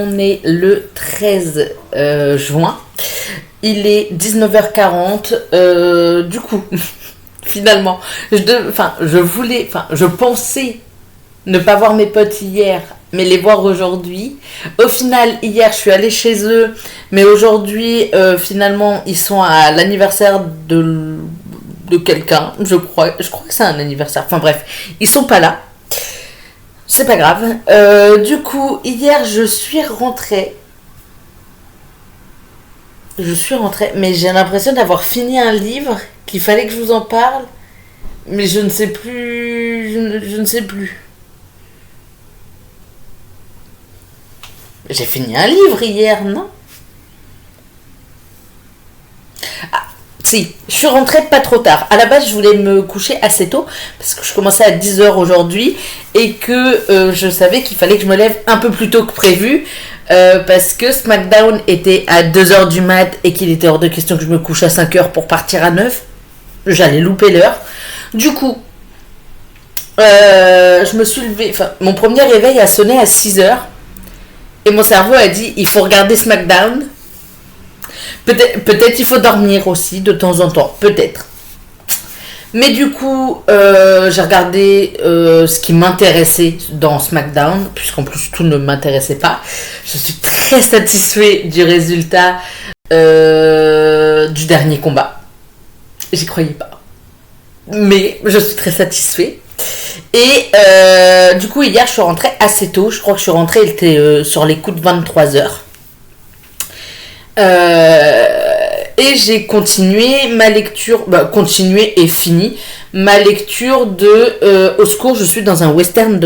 On est le 13 juin. Il est 19h40. Du coup, finalement, je pensais ne pas voir mes potes hier, mais les voir aujourd'hui. Au final, hier, je suis allée chez eux, mais aujourd'hui, finalement, ils sont à l'anniversaire de quelqu'un. Je crois que c'est un anniversaire. Enfin bref, ils sont pas là. C'est pas grave. Du coup, hier, je suis rentrée, mais j'ai l'impression d'avoir fini un livre, qu'il fallait que je vous en parle, mais je ne sais plus. Je ne sais plus. J'ai fini un livre hier, non? Si, je suis rentrée pas trop tard. À la base, je voulais me coucher assez tôt parce que je commençais à 10h aujourd'hui et que je savais qu'il fallait que je me lève un peu plus tôt que prévu parce que SmackDown était à 2h du mat et qu'il était hors de question que je me couche à 5h pour partir à 9. J'allais louper l'heure. Du coup, je me suis levée. Enfin, mon premier réveil a sonné à 6h et mon cerveau a dit il faut regarder SmackDown. Peut-être il faut dormir aussi de temps en temps, peut-être. Mais du coup, j'ai regardé ce qui m'intéressait dans SmackDown, puisqu'en plus tout ne m'intéressait pas. Je suis très satisfait du résultat du dernier combat. J'y croyais pas. Mais je suis très satisfait. Et du coup, hier, je suis rentrée assez tôt. Je crois que je suis rentrée, elle était sur les coups de 23h. Et j'ai continué ma lecture, continué et fini ma lecture de Au secours, je suis dans un western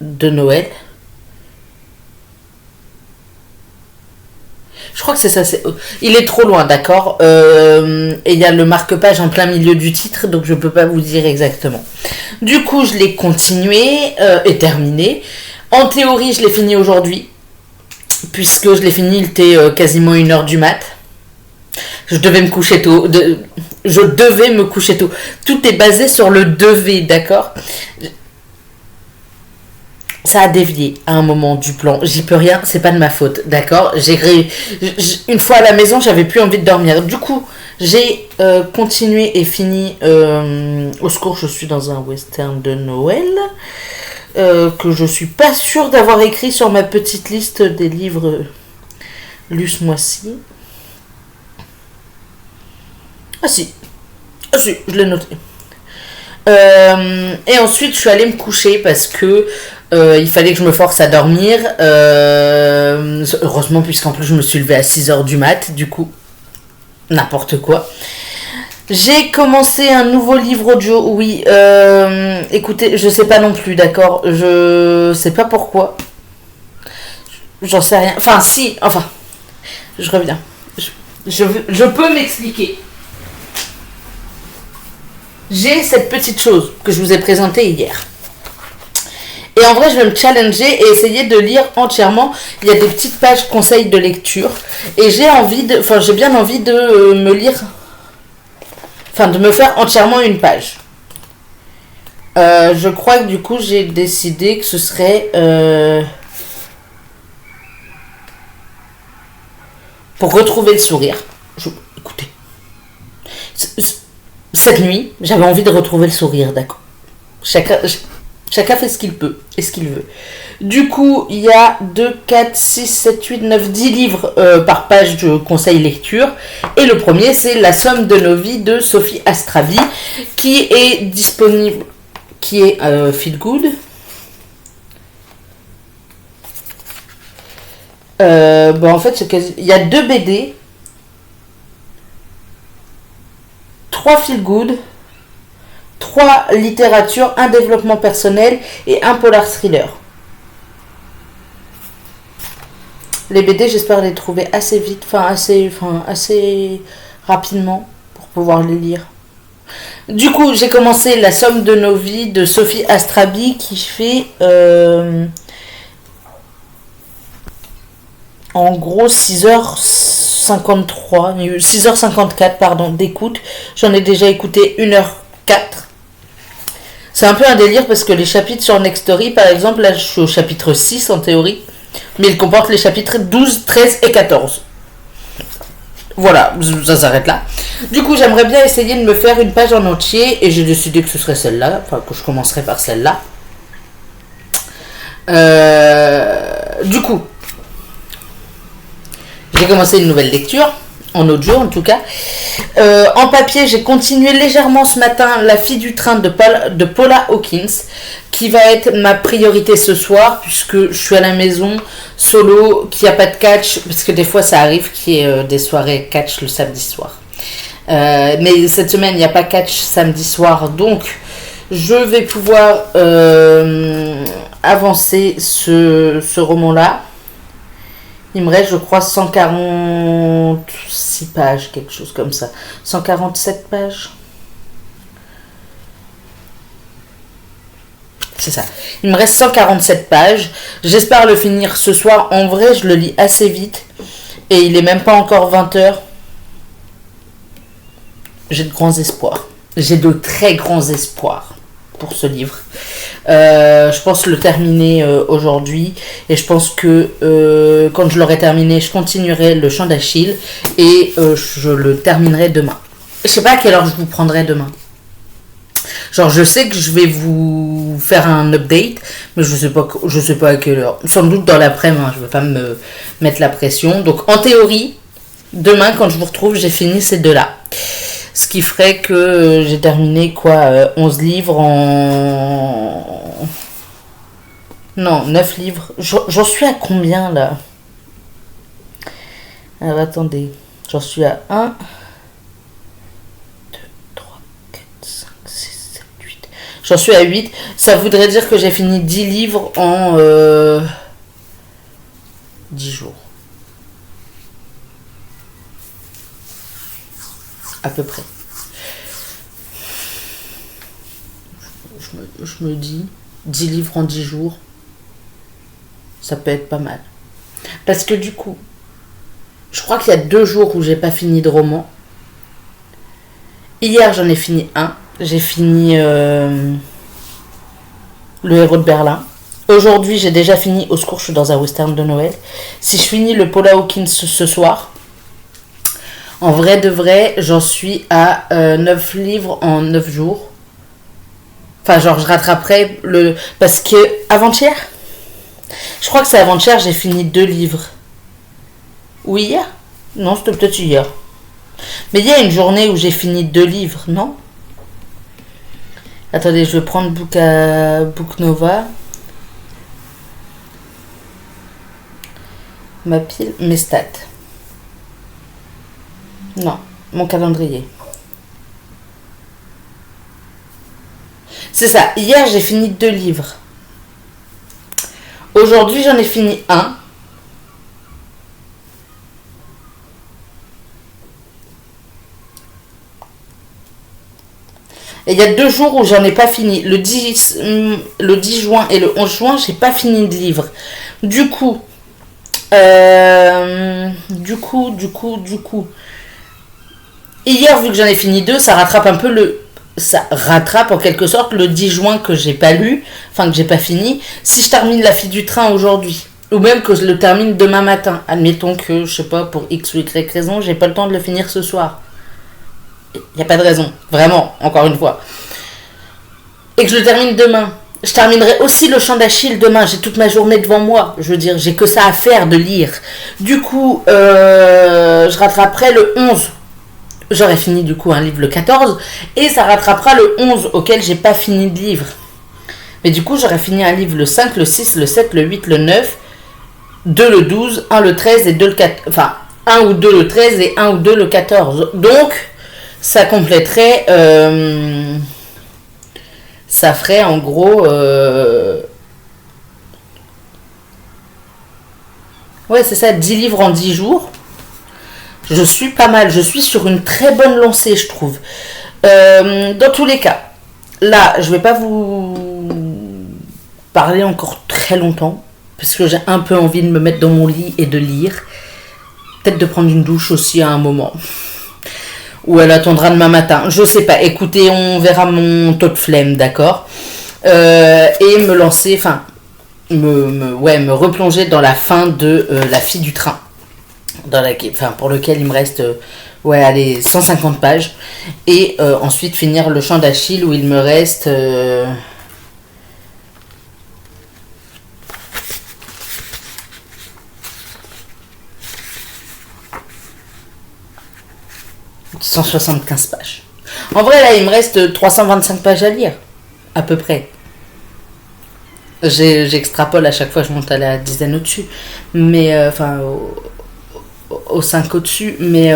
de Noël. Je crois que c'est ça. Il est trop loin, d'accord. Et il y a le marque-page en plein milieu du titre, donc je peux pas vous dire exactement. Du coup, je l'ai continué et terminé. En théorie, je l'ai fini aujourd'hui. Puisque je l'ai fini, il était quasiment 1h du mat. Je devais me coucher tôt. Tout est basé sur le devait, d'accord? Ça a dévié à un moment du plan. J'y peux rien, c'est pas de ma faute, d'accord? Une fois à la maison, j'avais plus envie de dormir. Du coup, j'ai continué et fini Au secours, je suis dans un western de Noël. Que je suis pas sûre d'avoir écrit sur ma petite liste des livres lus ce mois-ci. Ah si, je l'ai noté. Et ensuite, je suis allée me coucher parce que il fallait que je me force à dormir. Heureusement, puisqu'en plus, je me suis levée à 6h du mat. Du coup, n'importe quoi. J'ai commencé un nouveau livre audio, oui. Écoutez, je sais pas non plus, d'accord. Je sais pas pourquoi. J'en sais rien. Enfin, si, je reviens. Je peux m'expliquer. J'ai cette petite chose que je vous ai présentée hier. Et en vrai, je vais me challenger et essayer de lire entièrement. Il y a des petites pages conseils de lecture. Et j'ai bien envie de me lire... de me faire entièrement une page. Je crois que du coup, j'ai décidé que ce serait... pour retrouver le sourire. Écoutez. Cette nuit, j'avais envie de retrouver le sourire, d'accord. Chacun fait ce qu'il peut et ce qu'il veut. Du coup, il y a 2, 4, 6, 7, 8, 9, 10 livres par page de conseil lecture. Et le premier, c'est La somme de nos vies de Sophie Astravi, qui est disponible, qui est Feel Good. En fait, il y a 2 BD, 3 Feel Good, 3 littérature, 1 développement personnel et 1 polar thriller. Les BD, j'espère les trouver assez vite, assez rapidement pour pouvoir les lire. Du coup, j'ai commencé La somme de nos vies de Sophie Astrabi qui fait en gros 6h54 d'écoute. J'en ai déjà écouté 1h04. C'est un peu un délire parce que les chapitres sur Nextory, par exemple, là je suis au chapitre 6 en théorie. Mais il comporte les chapitres 12, 13 et 14. Voilà, ça s'arrête là. Du coup, j'aimerais bien essayer de me faire une page en entier et j'ai décidé que ce serait celle-là, enfin que je commencerai par celle-là. Du coup, j'ai commencé une nouvelle lecture, en audio en tout cas. En papier, j'ai continué légèrement ce matin La fille du train de Paula Hawkins, qui va être ma priorité ce soir, puisque je suis à la maison, solo, qu'il n'y a pas de catch, parce que des fois ça arrive qu'il y ait des soirées catch le samedi soir. Mais cette semaine, il n'y a pas catch samedi soir, donc je vais pouvoir avancer ce roman-là. Il me reste, je crois, 146 pages, quelque chose comme ça. 147 pages. C'est ça. Il me reste 147 pages. J'espère le finir ce soir. En vrai, je le lis assez vite. Et il est même pas encore 20h. J'ai de grands espoirs. J'ai de très grands espoirs pour ce livre. Je pense le terminer aujourd'hui. Et je pense que quand je l'aurai terminé, je continuerai le chant d'Achille. Et je le terminerai demain. Je sais pas à quelle heure je vous prendrai demain. Genre, je sais que je vais vous faire un update, mais je sais pas à quelle heure. Sans doute dans l'après-midi, hein, je vais pas me mettre la pression. Donc, en théorie, demain, quand je vous retrouve, j'ai fini ces deux-là. Ce qui ferait que j'ai terminé, 11 livres en... Non, 9 livres. J'en suis à combien, là? Alors, attendez. J'en suis à 1... J'en suis à 8. Ça voudrait dire que j'ai fini 10 livres en 10 jours. À peu près. Je me dis, 10 livres en 10 jours, ça peut être pas mal. Parce que du coup, je crois qu'il y a 2 jours où j'ai pas fini de roman. Hier, j'en ai fini un. J'ai fini Le héros de Berlin. Aujourd'hui, j'ai déjà fini Au secours, je suis dans un western de Noël. Si je finis le Paula Hawkins ce soir, en vrai de vrai, j'en suis à 9 livres en 9 jours. Enfin, genre, je rattraperai le... Parce que avant-hier, je crois que c'est avant-hier, j'ai fini 2 livres. Ou hier? Non, c'était peut-être hier. Mais il y a une journée où j'ai fini 2 livres, non? Attendez, je vais prendre Book Nova. Ma pile, mes stats. Non, mon calendrier. C'est ça, hier j'ai fini 2 livres. Aujourd'hui j'en ai fini un. Et il y a 2 jours où j'en ai pas fini. Le 10 juin et le 11 juin, j'ai pas fini de livre. Du coup. Hier, vu que j'en ai fini 2, ça rattrape un peu ça rattrape en quelque sorte le 10 juin que j'ai pas lu, enfin que j'ai pas fini. Si je termine La fille du train aujourd'hui, ou même que je le termine demain matin, admettons que, je sais pas, pour X ou Y raison, j'ai pas le temps de le finir ce soir. Il n'y a pas de raison, vraiment, encore une fois. Et que je le termine demain. Je terminerai aussi le chant d'Achille demain. J'ai toute ma journée devant moi. Je veux dire, j'ai que ça à faire de lire. Du coup, je rattraperai le 11. J'aurai fini du coup un livre le 14. Et ça rattrapera le 11 auquel j'ai pas fini de livre. Mais du coup, j'aurai fini un livre le 5, le 6, le 7, le 8, le 9, 2 le 12, 1 le 13 et 2 le 14. Enfin, 1 ou 2 le 13 et 1 ou 2 le 14. Donc... ça compléterait, ça ferait en gros, ouais c'est ça, 10 livres en 10 jours. Je suis pas mal, je suis sur une très bonne lancée je trouve. Dans tous les cas, là je vais pas vous parler encore très longtemps, parce que j'ai un peu envie de me mettre dans mon lit et de lire. Peut-être de prendre une douche aussi à un moment. Ou elle attendra demain matin. Je sais pas. Écoutez, on verra mon taux de flemme, d'accord. Et me lancer, enfin, me replonger dans la fin de La fille du train, pour lequel il me reste allez, 150 pages. Et ensuite finir Le chant d'Achille où il me reste 175 pages. En vrai, là, il me reste 325 pages à lire, à peu près. J'extrapole à chaque fois, je monte à la dizaine au-dessus. Mais, au 5 au-dessus. Mais,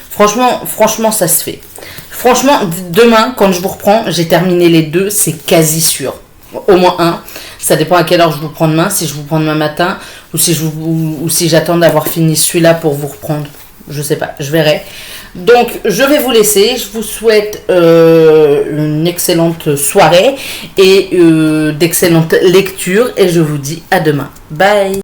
franchement, ça se fait. Franchement, demain, quand je vous reprends, j'ai terminé les deux, c'est quasi sûr. Au moins un. Ça dépend à quelle heure je vous prends demain, si je vous prends demain matin, ou si j'attends d'avoir fini celui-là pour vous reprendre. Je sais pas, je verrai. Donc, je vais vous laisser. Je vous souhaite une excellente soirée et d'excellentes lectures. Et je vous dis à demain. Bye!